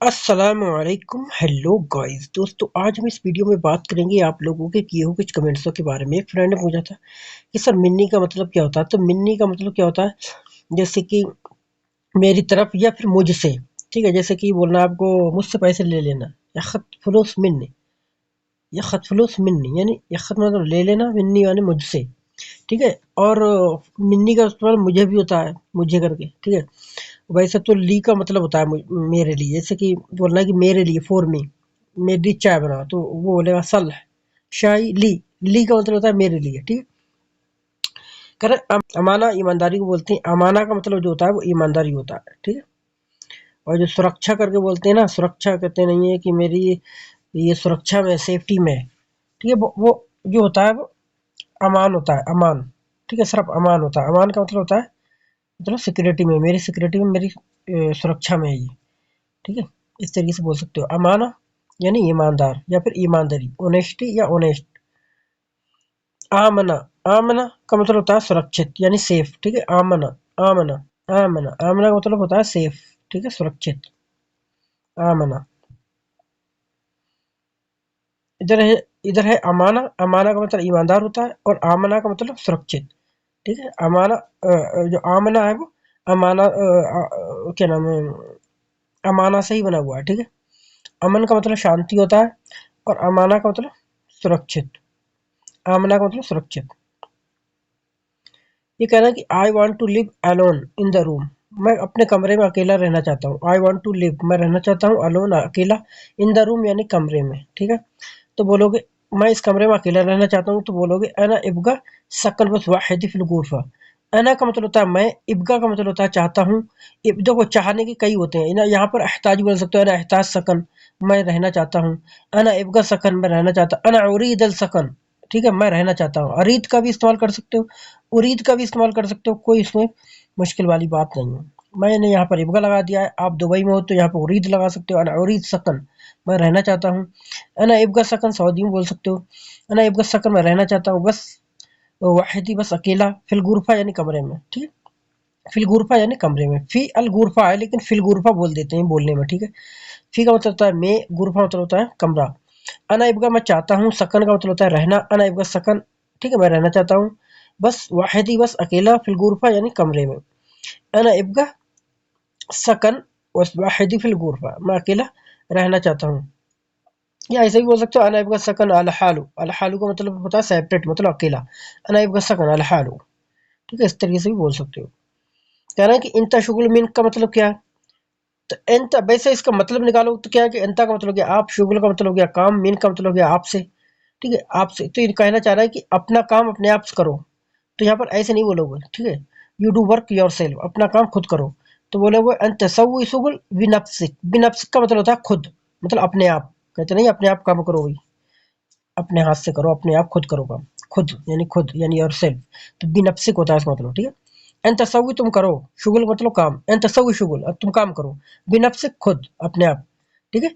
السلام علیکم، hello guys دوستو، آج ہم اس ویڈیو میں بات کریں گے آپ لوگوں کے کیے ہوئے کچھ کمنٹسوں کے بارے میں۔ ایک فرینڈ نے پوچھا تھا کہ سر منی کا مطلب کیا ہوتا ہے؟ تو منی کا مطلب کیا ہوتا ہے؟ جیسے کہ میری طرف یا پھر مجھ سے، ٹھیک ہے؟ جیسے کہ بولنا آپ کو مجھ سے پیسے لے لینا، یا خط فلوس منی، یا خط فلوس منی یعنی یا خط مطلب لے لینا، منی یعنی مجھ سے، ٹھیک ہے؟ اور منی کا استعمال مجھے بھی ہوتا ہے، مجھے کر کے، ٹھیک ہے؟ ویسے تو لی کا مطلب ہوتا ہے میرے لیے، جیسے کہ بولنا ہے کہ میرے لیے، فور می، میری چائے بنا، تو وہ بولے گا صلح شاہی لی، لی کا مطلب ہوتا ہے میرے لیے، ٹھیک ہے؟ کریں امانہ ایمانداری کو بولتے ہیں، امانہ کا مطلب جو ہوتا ہے وہ ایمانداری ہوتا ہے، ٹھیک ہے؟ اور جو سرکشا کر کے بولتے ہیں نا، سرکشا کہتے نہیں ہے کہ میری یہ سرکشا میں، سیفٹی میں، ٹھیک ہے؟ وہ جو ہوتا ہے وہ امان ہوتا ہے، امان، ٹھیک ہے؟ صرف امان ہوتا ہے۔ امان کا مطلب ہوتا ہے مطلب سیکورٹی میں، میری سیکورٹی میں، میری سرکشا میں ہے یہ، ٹھیک ہے؟ اس طریقے سے بول سکتے ہو۔ امانہ یعنی ایماندار یا پھر ایمانداری، اونیسٹی یا اونیسٹ۔ آمنہ، آمنہ کا مطلب ہوتا ہے سرکشت یعنی سیف، ٹھیک ہے؟ آمنہ، آمنہ، آمنہ، آمنہ کا مطلب ہوتا ہے سیف، ٹھیک ہے؟ سرکشت، آمنہ۔ ادھر ہے امانہ، امانہ کا مطلب ایماندار ہوتا ہے، اور آمنہ کا مطلب سرکشت، ٹھیک ہے؟ امانہ جو آمنہ ہے وہ امانہ کیا نام ہے، امانہ سے ہی بنا ہوا ہے، ٹھیک ہے؟ امن کا مطلب شانتی ہوتا ہے، اور امانہ کا مطلب سرکشت، آمنہ کا مطلب سرکشت۔ یہ کہنا ہے کہ I want to leave alone in the room, میں اپنے کمرے میں اکیلا رہنا چاہتا ہوں۔ آئی وانٹ ٹو لیو، میں رہنا چاہتا ہوں، الون اکیلا، ان دا روم یعنی کمرے میں، ٹھیک ہے؟ تو بولو گے میں اس کمرے میں اکیلا رہنا چاہتا ہوں، تو بولو گے انا ابغى سكن بس واحد في الغرفة۔ انا کا مطلب ہوتا ہے میں، ابغى کا مطلب ہوتا ہے چاہتا ہوں۔ دیکھو چاہنے کے کئی ہوتے ہیں، یہاں پر احتاج بول سکتے ہو، انا احتاج سکن، میں رہنا چاہتا ہوں۔ انا ابغى سكن، میں رہنا چاہتا ہوں۔ انا اريد السكن، ٹھیک ہے؟ میں رہنا چاہتا ہوں۔ ارید کا بھی استعمال کر سکتے ہو، ارید کا بھی استعمال کر سکتے ہو، کوئی اس میں مشکل والی بات نہیں ہے۔ میں نے یہاں پر ابغى لگا دیا ہے، آپ دبئی میں ہو تو یہاں پر ارید لگا سکتے ہو، انا اريد سكن، میں رہنا چاہتا ہوں۔ انا ابغى سكن سعودی میں بول سکتے ہو، انا ابغى سكن، میں رہنا چاہتا ہوں بس واحدی، بس اکیلا، فی الغرفہ یعنی کمرے میں، ٹھیک ہے؟ فی الغرفہ یعنی کمرے میں، فی الغرفہ ہے لیکن فی الغرفہ بول دیتے ہیں بولنے میں، ٹھیک ہے؟ فی کا مطلب ہوتا ہے میں، غرفہ مطلب ہوتا ہے کمرہ۔ انا ابغى میں چاہتا ہوں، سکن کا مطلب ہوتا ہے رہنا، انا ابغى سكن، ٹھیک ہے؟ میں رہنا چاہتا ہوں بس واحدی، بس اکیلا، فی الغرفہ یعنی کمرے میں۔ انا ابغى سكن بس واحدی فی الغرفہ، میں اکیلا رہنا چاہتا ہوں۔ یا ایسے بھی بول سکتے ہو انا ابغى سكن الحال، الحال کا مطلب ہوتا ہے سیپریٹ، مطلب اکیلا، انا ابغى سكن الحال، ٹھیک ہے؟ اس طریقے سے بھی بول سکتے ہو۔ کہہ رہا ہے کہ انت شغل من کا مطلب کیا ہے؟ تو انت، ویسے اس کا مطلب نکالو تو کیا ہے کہ انت کا مطلب کیا، آپ، شغل کا مطلب کیا کام، من کا مطلب کیا آپ سے، ٹھیک ہے؟ آپ سے، تو یہ کہنا چاہ رہا ہے کہ اپنا کام اپنے آپ سے کرو، تو یہاں پر ایسے نہیں بولو گے، ٹھیک ہے؟ You do work your self, اپنا کام خود کرو، تو بولے وہ انت تسوي شغل بنفسك، بنفسك کا مطلب ہوتا ہے خود، مطلب اپنے آپ، کہتے نہیں اپنے آپ کام کرو بھائی، اپنے ہاتھ سے کرو، اپنے آپ خود کرو کام، خود یعنی یور سیلف، تو بنفسك ہوتا ہے اس کا مطلب، ٹھیک ہے؟ ان تسوی تم کرو، شغل مطلب کام، ان تسوی شغل تم کام کرو، بنفسك خود اپنے آپ، ٹھیک ہے؟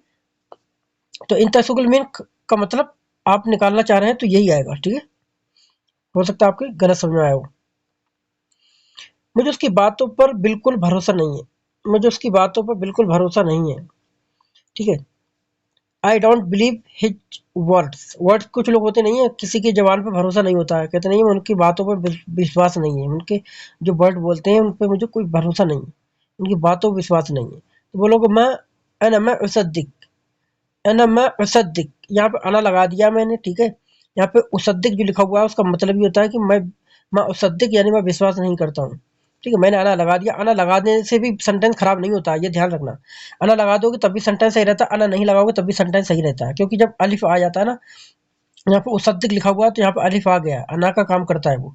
تو ان تسوی من کا مطلب آپ نکالنا چاہ رہے ہیں تو یہی آئے گا، ٹھیک ہے؟ ہو سکتا ہے آپ کے غلط سمجھ میں آیا ہو۔ مجھے اس کی باتوں پر بالکل بھروسہ نہیں ہے، مجھے اس کی باتوں پر بالکل بھروسہ نہیں ہے، ٹھیک ہے؟ I don't believe his words, words کچھ لوگ ہوتے نہیں ہیں کسی کی زبان پہ بھروسہ نہیں ہوتا ہے، کہتے نہیں ان کی باتوں پر وشواس نہیں ہے، ان کے جو ورڈ بولتے ہیں ان پہ مجھے کوئی بھروسہ نہیں ہے، ان کی باتوں پہ وشواس نہیں ہے، تو بولو کہ میں اصدق، انا میں اصدق، یہاں پہ انا لگا دیا میں نے، ٹھیک ہے؟ یہاں پہ اصدق جو لکھا ہوا ہے اس کا مطلب یہ ہوتا ہے کہ میں اصدق یعنی میں وشواس نہیں کرتا ہوں، ٹھیک ہے؟ میں نے انا لگا دیا، انا لگا دینے سے بھی سینٹینس خراب نہیں ہوتا، یہ دھیان رکھنا۔ انا لگا دو گے تب بھی سینٹینس صحیح رہتا ہے، انا نہیں لگاؤ گے تب بھی سینٹینس صحیح رہتا ہے، کیونکہ جب الف آ جاتا ہے نا، یہاں پہ اصدق لکھا ہوا ہے تو یہاں پہ الف آ گیا ہے، انا کا کام کرتا ہے وہ،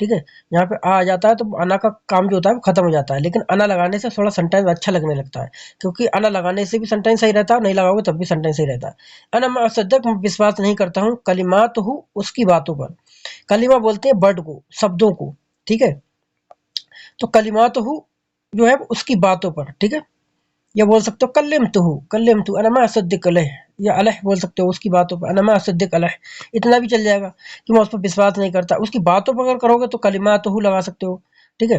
ٹھیک ہے؟ یہاں پہ آ جاتا ہے تو انا کا کام جو ہوتا ہے وہ ختم ہو جاتا ہے، لیکن انا لگانے سے تھوڑا سینٹینس اچھا لگنے لگتا ہے، کیونکہ انا لگانے سے بھی سینٹینس صحیح رہتا ہے، نہیں لگاؤ گے تب بھی سینٹینس صحیح رہتا ہے۔ انا میں اصدق، میں وشواس نہیں کرتا ہوں، کلمات ہوں اس کی باتوں پر، کلمہ بولتے ہیں برڈ کو، شبدوں کو، ٹھیک ہے؟ تو کلمات ہوں جو ہے اس کی باتوں پر، ٹھیک ہے؟ یا بول سکتے ہو کلمت انا ما اصدق علیہ، یا علیہ بول سکتے ہو اس کی باتوں پر، انا ما اصدق علیہ، اتنا بھی چل جائے گا کہ میں اس پر وشواس نہیں کرتا، اس کی باتوں پر اگر کرو گے تو کلمات ہو لگا سکتے ہو، ٹھیک ہے؟